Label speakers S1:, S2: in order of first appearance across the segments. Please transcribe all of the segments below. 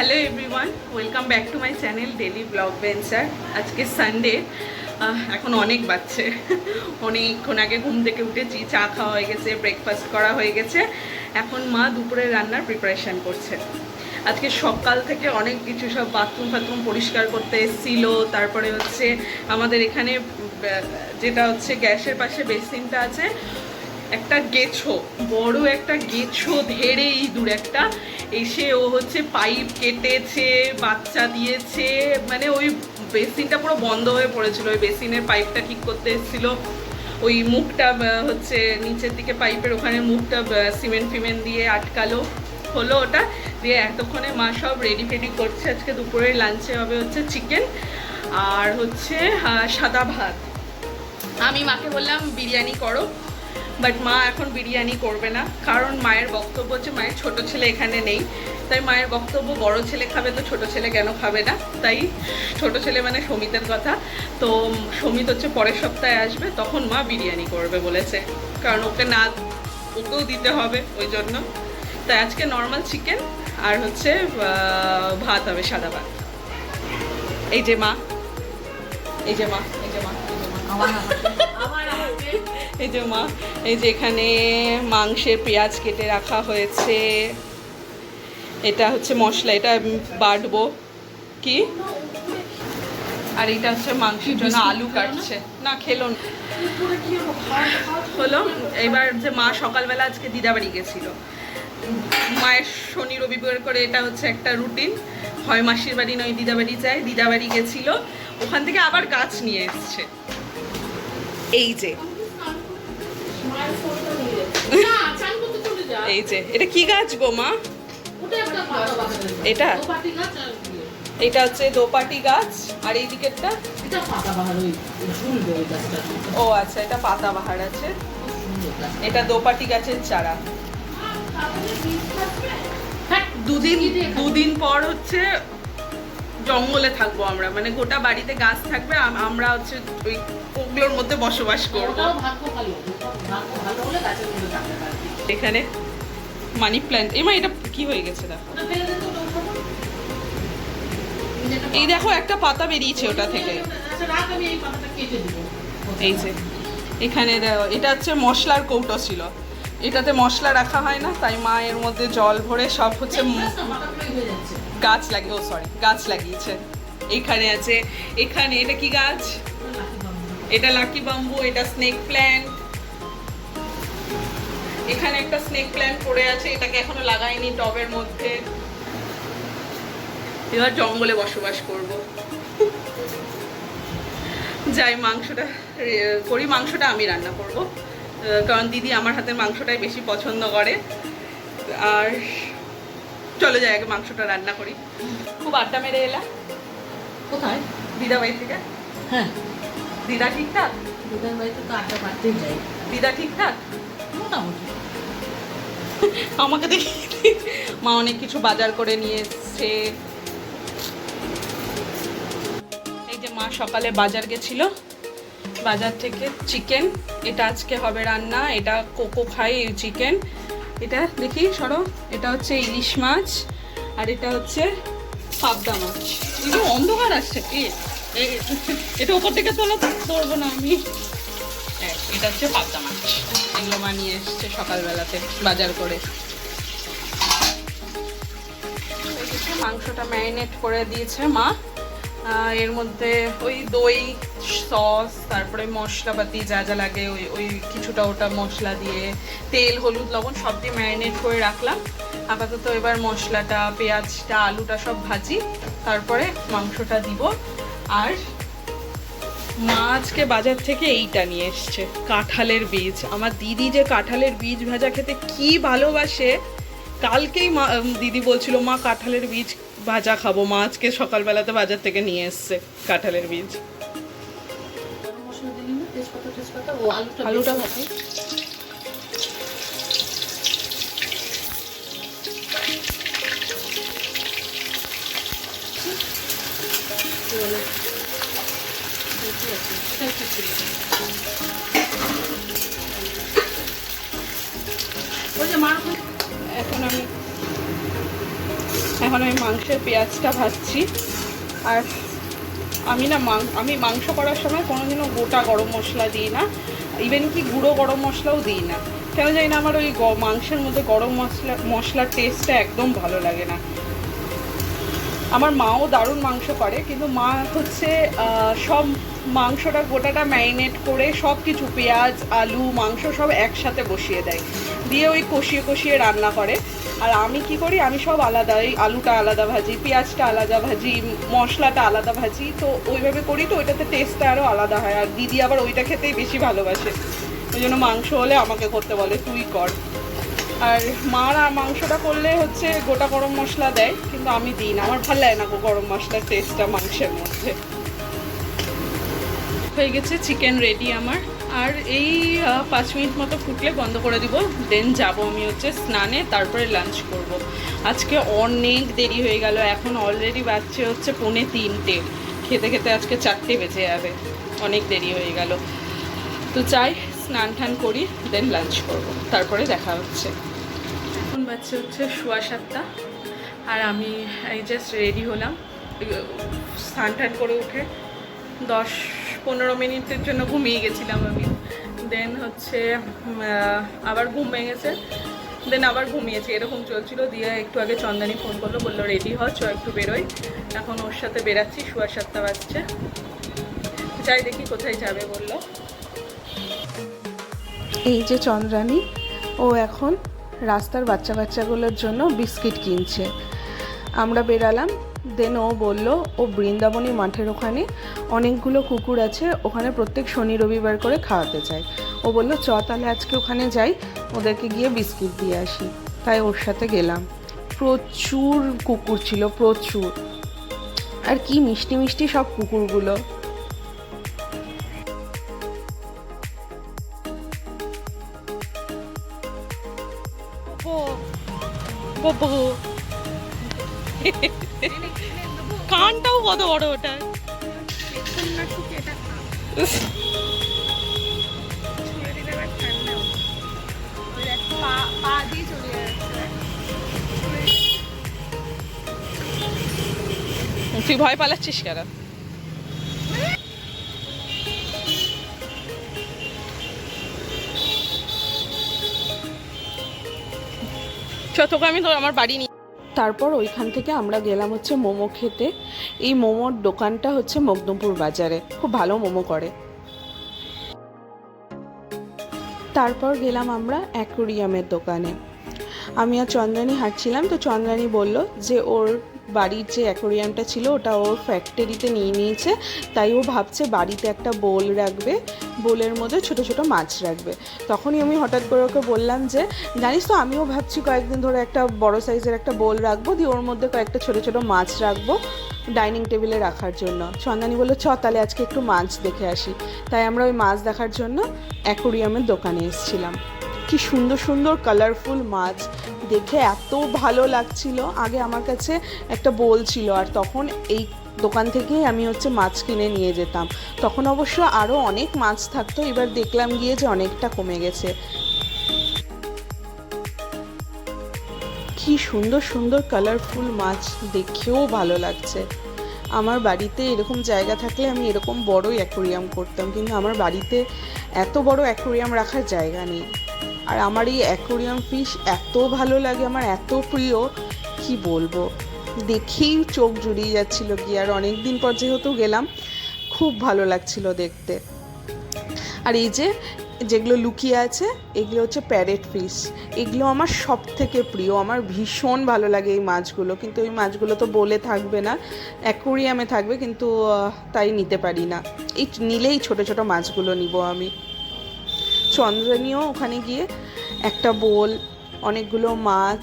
S1: Hello everyone, welcome back to my channel daily blog venture. আজকে Sunday, এখন অনেক বাজছে, অনেকক্ষণ আগে ঘুম থেকে উঠেছি, চা খাওয়া হয়ে গেছে, ব্রেকফাস্ট করা হয়ে গেছে। এখন মা দুপুরের রান্নার প্রিপারেশান করছে। আজকে সকাল থেকে অনেক কিছু, সব বাথরুম পরিষ্কার করতে এসেছিল। তারপরে হচ্ছে আমাদের এখানে যেটা হচ্ছে গ্যাসের পাশে বেসিনটা আছে, একটা গেছো, বড় একটা গেছো ধেড়ে ইঁদুর একটা এসে ও হচ্ছে পাইপ কেটেছে, বাচ্চা দিয়েছে। মানে ওই বেসিনটা পুরো বন্ধ হয়ে পড়েছিল, ওই বেসিনের পাইপটা ঠিক করতে এসেছিল। ওই মুখটা হচ্ছে নিচের দিকে পাইপের ওখানে মুখটা সিমেন্ট ফিমেন্ট দিয়ে আটকালো, হলো ওটা দিয়ে। এতক্ষণে মা সব রেডি ফেডি করছে। আজকে দুপুরের লাঞ্চে হবে হচ্ছে চিকেন আর হচ্ছে সাদা ভাত। আমি মাকে বললাম বিরিয়ানি করো, বাট মা এখন বিরিয়ানি করবে না, কারণ মায়ের বক্তব্য হচ্ছে মায়ের ছোট ছেলে এখানে নেই। তাই মায়ের বক্তব্য বড় ছেলে খাবে তো ছোট ছেলে কেন খাবে না। তাই ছোট ছেলে মানে সমিতের কথা, তো সমিত হচ্ছে পরের সপ্তাহে আসবে, তখন মা বিরিয়ানি করবে বলেছে, কারণ ওকে না ওকেও দিতে হবে ওই জন্য। তাই আজকে নর্মাল চিকেন আর হচ্ছে ভাত হবে, সাদা ভাত। এই যে মা, এই যে মা, এই যে মা, এই যে মা, এই যে এখানে মাংসের পেঁয়াজ কেটে রাখা হয়েছে। এটা হচ্ছে মশলা, এটা বাটবো কি। আর এটা হচ্ছে মাংসের জন্য আলু কাটছে। না খেলো না হলো। এবার যে মা সকালবেলা আজকে দিদাবাড়ি গেছিল, মায়ের শনি রবিবার করে এটা হচ্ছে একটা রুটিন, হয় মাসির বাড়ি নয় দিদাবাড়ি যায়। দিদাবাড়ি গেছিল, ওখান থেকে আবার গাছ নিয়ে এসছে। এই যে এই যে এটা কি গাছ গো মা? এটা এটা হচ্ছে দোপাটি গাছ। আর এই দিকেরটা ও আচ্ছা, এটা পাতাবাহার আছে। এটা দোপাটি গাছের চারা। দুদিন পর হচ্ছে জঙ্গলে থাকবো আমরা, মানে গোটা বাড়িতে গাছ থাকবে, আমরা হচ্ছে ওই ওগুলোর মধ্যে বসবাস করবো। এখানে মানি প্ল্যান্ট, এমা এটা কি হয়ে গেছে দেখো, এই দেখো একটা পাতা বেরিয়েছে ওটা থেকে। এই যে এখানে এটা হচ্ছে মশলার কৌটো ছিল, এটাতে মশলা রাখা হয় না, তাই মা এর মধ্যে জল ভরে সব হচ্ছে গাছ লাগিয়ে, ও সরি গাছ লাগিয়েছে। এখানে আছে, এখানে এটা কি গাছ? এটা লাকি বাম্বু, এটা স্নেক প্ল্যান্ট। এখানে একটা স্নেক প্ল্যান্ট পড়ে আছে, এটাকে এখনো লাগাইনি টবের মধ্যে। এবার জঙ্গলে বসবাস করব। যাই মাংসটা করি, মাংসটা আমি রান্না করব, কারণ দিদি আমার হাতের মাংসটাই বেশি পছন্দ করে। আর চলে যাই আগে মাংসটা রান্না করি। খুব আড্ডা মেরে এলা
S2: কোথায়?
S1: দিদা বাড়ি থেকে।
S2: হ্যাঁ,
S1: দিদা ঠিকঠাক?
S2: দিদার বাড়িতে তো আড্ডা মারতেই যাই।
S1: দিদা ঠিকঠাক
S2: মোটামুটি।
S1: আমাকে দেখি মা অনেক কিছু বাজার করে নিয়ে এসছে। এই যে মা সকালে বাজার গেছিল, বাজার থেকে চিকেন, এটা আজকে হবে রান্না। এটা কোকো খাই এই চিকেন। এটা দেখি সরো, এটা হচ্ছে ইলিশ মাছ, আর এটা হচ্ছে পাবদা মাছ। এগুলো অন্ধকার আসছে কি, এটা ওপর থেকে তোলা ধরবো না আমি। এটা হচ্ছে পাবদা মাছ, এগুলো মা নিয়ে এসছে সকালবেলাতে বাজার করে। মাংসটা ম্যারিনেট করে দিয়েছে মা, এর মধ্যে ওই দই, সস, তারপরে মশলাপাতি যা যা লাগে ওই ওই কিছুটা ওটা মশলা দিয়ে, তেল, হলুদ, লবণ সব দিয়ে ম্যারিনেট করে রাখলাম। আপাতত এবার মশলাটা, পেঁয়াজটা, আলুটা সব ভাজি, তারপরে মাংসটা দিব। আর মা আজকে বাজার থেকে এইটা নিয়ে এসছে, কাঁঠালের বীজ। আমার দিদি যে কাঁঠালের বীজ ভাজা খেতে কি ভালোবাসে, কালকেই মা দিদি বলছিল মা কাঁঠালের বীজ ভাজা খাবো। মা আজকে সকালবেলাতে বাজার থেকে নিয়ে এসছে কাঁঠালের বীজ। আলুটা ভাজি। এখন আমি এখন আমি মাংসের পেঁয়াজটা ভাজছি। আর আমি মাংস করার সময় কোনোদিনও গোটা গরম মশলা দিই না, ইভেন কি গুঁড়ো গরম মশলাও দিই না। কেন জানি না, আমার ওই মাংসের মধ্যে গরম মশলার টেস্টটা একদম ভালো লাগে না। আমার মাও দারুণ মাংস করে, কিন্তু মা হচ্ছে সব মাংসটা গোটাটা ম্যারিনেট করে সব কিছু পেঁয়াজ আলু মাংস সব একসাথে বসিয়ে দেয়, দিয়ে ওই কষিয়ে কষিয়ে রান্না করে। আর আমি কি করি, আমি সব আলাদা, এই আলুটা আলাদা ভাজি, পেঁয়াজটা আলাদা ভাজি, মশলাটা আলাদা ভাজি, তো ওইভাবে করি, তো ওইটাতে টেস্টটা আরও আলাদা হয়। আর দিদি আবার ওইটা খেতেই বেশি ভালোবাসে, ওই জন্য মাংস হলে আমাকে করতে বলে তুই কর। আর মারা মাংসটা করলে হচ্ছে গোটা গরম মশলা দেয়, কিন্তু আমি দিই না, আমার ভালো লাগে না গরম মশলার টেস্টটা মাংসের মধ্যে। হয়ে গেছে চিকেন রেডি আমার। আর এই 5 মিনিট মতো ফুটলে বন্ধ করে দিব, দেন যাবো আমি হচ্ছে স্নানে, তারপরে লাঞ্চ করব। আজকে অনেক দেরি হয়ে গেল, এখন অলরেডি বাজছে হচ্ছে 2:45, খেতে খেতে আজকে 4টে বেজে যাবে, অনেক দেরি হয়ে গেল। তো চাই স্নান টান করি, দেন লাঞ্চ করব, তারপরে দেখা হচ্ছে। এখন বাজছে হচ্ছে 7:15, আর আমি এই জাস্ট রেডি হলাম। স্নান টান করে উঠে 10-15 মিনিটের জন্য ঘুমিয়ে গেছিলাম আমি, দেন হচ্ছে আবার ঘুম ভেঙেছে, দেন আবার ঘুমিয়েছি, এরকম চলছিল। দিয়ে একটু আগে চন্দানি ফোন করলো, বললো রেডি হ, চ একটু বেরোই। এখন ওর সাথে বেরাচ্ছি, 7:15 বাজছে, যাই দেখি কোথায় যাবে বললো। এই যে চন্দ্রানী, ও এখন রাস্তার বাচ্চাগুলোর জন্য বিস্কিট কিনছে। আমরা বেরালাম, দেন ও বললো ও বৃন্দাবনী মাঠের ওখানে অনেকগুলো কুকুর আছে, ওখানে প্রত্যেক শনি রবিবার করে খাওয়াতে চায়। ও বললো চ তাহলে আজকে ওখানে যাই, ওদেরকে গিয়ে বিস্কিট দিয়ে আসি। তাই ওর সাথে গেলাম। প্রচুর কুকুর ছিল, প্রচুর, আর কি মিষ্টি মিষ্টি সব কুকুরগুলো। কানটাও কত বড় ওটা। তুই ভয় পালাচ্ছিস কেন? তোকে আমি তো আমার বাড়ি নিয়ে। তারপর ওইখান থেকে আমরা গেলাম হচ্ছে মোমো খেতে। এই মোমোর দোকানটা হচ্ছে মগদমপুর বাজারে, খুব ভালো মোমো করে। তারপর গেলাম আমরা অ্যাকোরিয়ামের দোকানে। আমি আর চন্দ্রানী হাঁটছিলাম, তো চন্দ্রানী বলল যে ওর বাড়ির যে অ্যাকোরিয়ামটা ছিল ওটা ওর ফ্যাক্টরিতে নিয়ে নিয়েছে, তাই ও ভাবছে বাড়িতে একটা বোল রাখবে, বোলের মধ্যে ছোট ছোট মাছ রাখবে। তখনই আমি হঠাৎ করে ওকে বললাম যে জানিস তো আমিও ভাবছি কয়েকদিন ধরে একটা বড় সাইজের একটা বোল রাখবো, দিয়ে ওর মধ্যে কয়েকটা ছোট ছোট মাছ রাখবো ডাইনিং টেবিলে রাখার জন্য। চন্দানি বললো চ তাহলে আজকে একটু মাছ দেখে আসি। তাই আমরা ওই মাছ দেখার জন্য অ্যাকোরিয়ামের দোকানে এসেছিলাম। কি সুন্দর সুন্দর কালারফুল মাছ, দেখে এত ভালো লাগছিল। আগে আমার কাছে একটা বোল ছিল, আর তখন এই দোকান থেকেই আমি হচ্ছে মাছ কিনে নিয়ে যেতাম। তখন অবশ্য আরও অনেক মাছ থাকতো, এবার দেখলাম গিয়ে যে অনেকটা কমে গেছে। কি সুন্দর সুন্দর কালারফুল মাছ, দেখেও ভালো লাগছে। আমার বাড়িতে এরকম জায়গা থাকলে আমি এরকম বড়ই অ্যাকোরিয়াম করতাম, কিন্তু আমার বাড়িতে এত বড় অ্যাকোরিয়াম রাখার জায়গা নেই। আর আমার এই অ্যাকোরিয়াম ফিশ এত ভালো লাগে, আমার এত প্রিয়, কি বলবো, দেখেই চোখ জুড়িয়ে যাচ্ছিল কি। আর অনেক দিন পর যেহেতু গেলাম, খুব ভালো লাগছিল দেখতে। আর এই যে যেগুলো লুকিয়ে আছে এগুলো হচ্ছে প্যারেট ফিশ, এগুলো আমার সব থেকে প্রিয়, আমার ভীষণ ভালো লাগে এই মাছগুলো। কিন্তু ওই মাছগুলো তো বলে থাকবে না, অ্যাকোরিয়ামে থাকবে, কিন্তু তাই নিতে পারি না। এই নিলেই ছোট ছোট মাছগুলো নিব আমি। চন্দ্রানীও ওখানে গিয়ে একটা বোল, অনেকগুলো মাছ,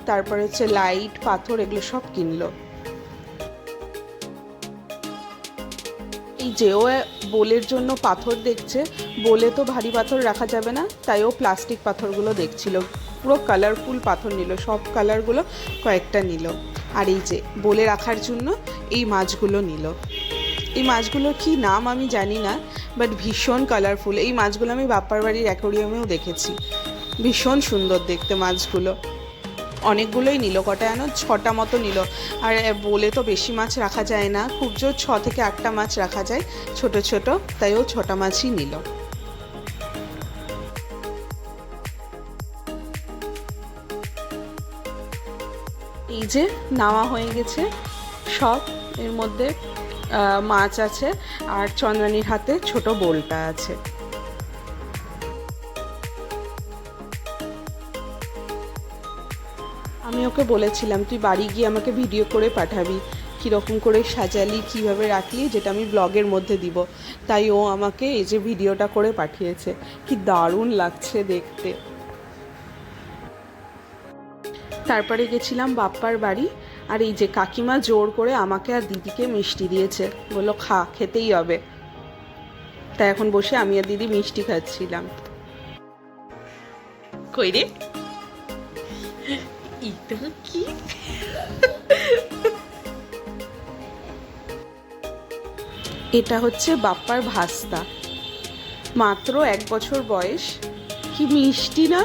S1: তারপরে হচ্ছে লাইট, পাথর, এগুলো সব কিনলো। এই যে ও বোলের জন্য পাথর দেখছে, বোলে তো ভারী পাথর রাখা যাবে না, তাই ও প্লাস্টিক পাথরগুলো দেখছিল। পুরো কালারফুল পাথর নিল, সব কালারগুলো কয়েকটা নিল। আর এই যে বোলে রাখার জন্য এই মাছগুলো নিল। এই মাছগুলো কি নাম আমি জানি না, বাট ভীষণ কালারফুল। এই মাছগুলো আমি বাপ্পার বাড়ির অ্যাকোরিয়ামেও দেখেছি, ভীষণ সুন্দর দেখতে মাছগুলো। অনেকগুলোই নিল, কটা যেন 6টা মতো নিল। আর বলে তো বেশি মাছ রাখা যায় না, খুব জোর 6 থেকে 8টা মাছ রাখা যায় ছোট ছোট, তাই ও 6টা মাছই নিল। এই যে নাওয়া হয়ে গেছে সব, এর মধ্যে মাছ আছে আর চন্দ্রানীর হাতে ছোট বোলটা আছে। আমি ওকে বলেছিলাম তুই বাড়ি গিয়ে আমাকে ভিডিও করে পাঠাবি, কীরকম করে সাজালি, কীভাবে রাখলি, যেটা আমি ব্লগের মধ্যে দিব। তাই ও আমাকে এই যে ভিডিওটা করে পাঠিয়েছে, কি দারুণ লাগছে দেখতে। তারপরে গেছিলাম বাপ্পার বাড়ি, আর এই যে কাকিমা জোর করে আমাকে আর দিদিকে মিষ্টি দিয়েছে, বললো খা, খেতেই হবে। তাই এখন বসে আমি আর দিদি মিষ্টি খাচ্ছিলাম। কই রে এটা কি? এটা হচ্ছে বাপ্পার ভাস্তা, মাত্র 1 বছর বয়স। কি মিষ্টি না,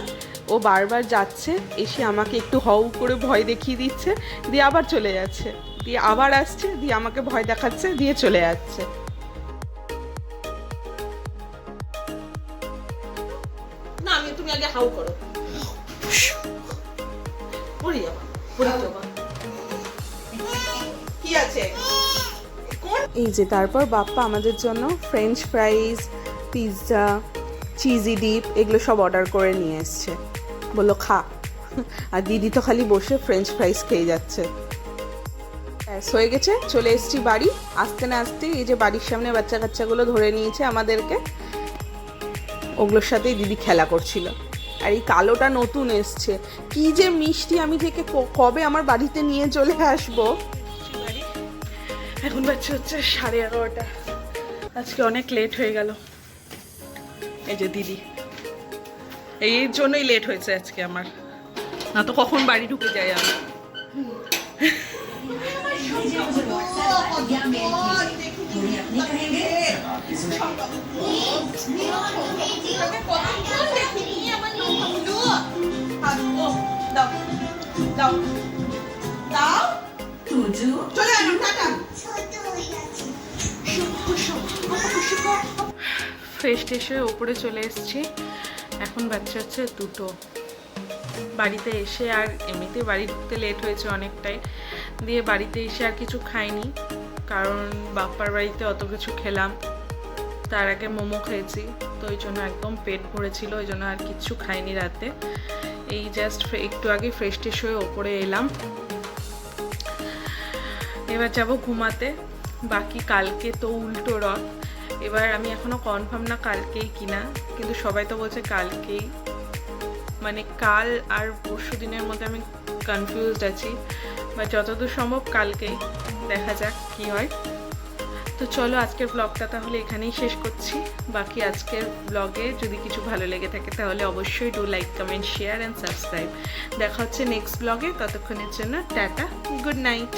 S1: ও বারবার যাচ্ছে, এসে আমাকে একটু হউ করে ভয় দেখিয়ে দিচ্ছে, দিয়ে আবার চলে যাচ্ছে, দিয়ে আবার আসছে, দিয়ে আমাকে ভয় দেখাচ্ছে, দিয়ে চলে যাচ্ছে।
S2: না আমি, তুমি আগে হাউ করো। পড়ে যাবা, পড়ে যাবা।
S1: কি আছে? এই যে তারপর বাপ্পা আমাদের জন্য French fries, pizza, cheesy dip এগুলো সব অর্ডার করে নিয়ে এসছে, বললো খা। আর দিদি তো খালি বসে ফ্রেঞ্চ ফ্রাইজ খেয়ে যাচ্ছে। হয়ে গেছে, চলে এসেছি বাড়ি। আসতে না আসতেই এই যে বাড়ির সামনে বাচ্চা কাচ্চাগুলো ধরে নিয়েছে আমাদেরকে, ওগুলোর সাথেই দিদি খেলা করছিল। আর এই কালোটা নতুন এসছে, কি যে মিষ্টি, আমি থেকে কবে আমার বাড়িতে নিয়ে চলে আসবো। এখন বাচ্চা হচ্ছে 11:30। আজকে অনেক লেট হয়ে গেল। এই যে দিদি, এই জন্যই লেট হয়েছে আজকে আমার, না তো কখন বাড়ি ঢুকে যাই আমি। ফ্রেশ ট্রেশ হয়ে ওপরে চলে এসেছি, এখন বাচ্চা হচ্ছে 2টো। বাড়িতে এসে আর এমনিতে বাড়ি ঢুকতে লেট হয়েছে অনেকটাই, দিয়ে বাড়িতে এসে আর কিছু খাইনি, কারণ বাপ্পার বাড়িতে অত কিছু খেলাম, তার আগে মোমো খেয়েছি, তো ওই জন্য একদম পেট ভরেছিল, ওই জন্য আর কিচ্ছু খাইনি রাতে। এই জাস্ট একটু আগে ফ্রেশ ট্রেশ হয়ে ওপরে এলাম, এবার যাব ঘুমাতে। বাকি কালকে তো উল্টো রথ, এবার আমি এখনো কনফার্ম না কালকেই কিনা, কিন্তু সবাই তো বলছে কালকেই, মানে কাল আর পরশু দিনের মধ্যে আমি কনফিউজড আছি, বা যতদূর সম্ভব কালকেই, দেখা যাক কি হয়। তো চলো আজকের ব্লগটা তাহলে এখানেই শেষ করছি। বাকি আজকের ব্লগে যদি কিছু ভালো লেগে থাকে তাহলে অবশ্যই do like, comment, share and subscribe. দেখা হচ্ছে নেক্সট ব্লগে, ততক্ষণের জন্য টাটা, গুড নাইট।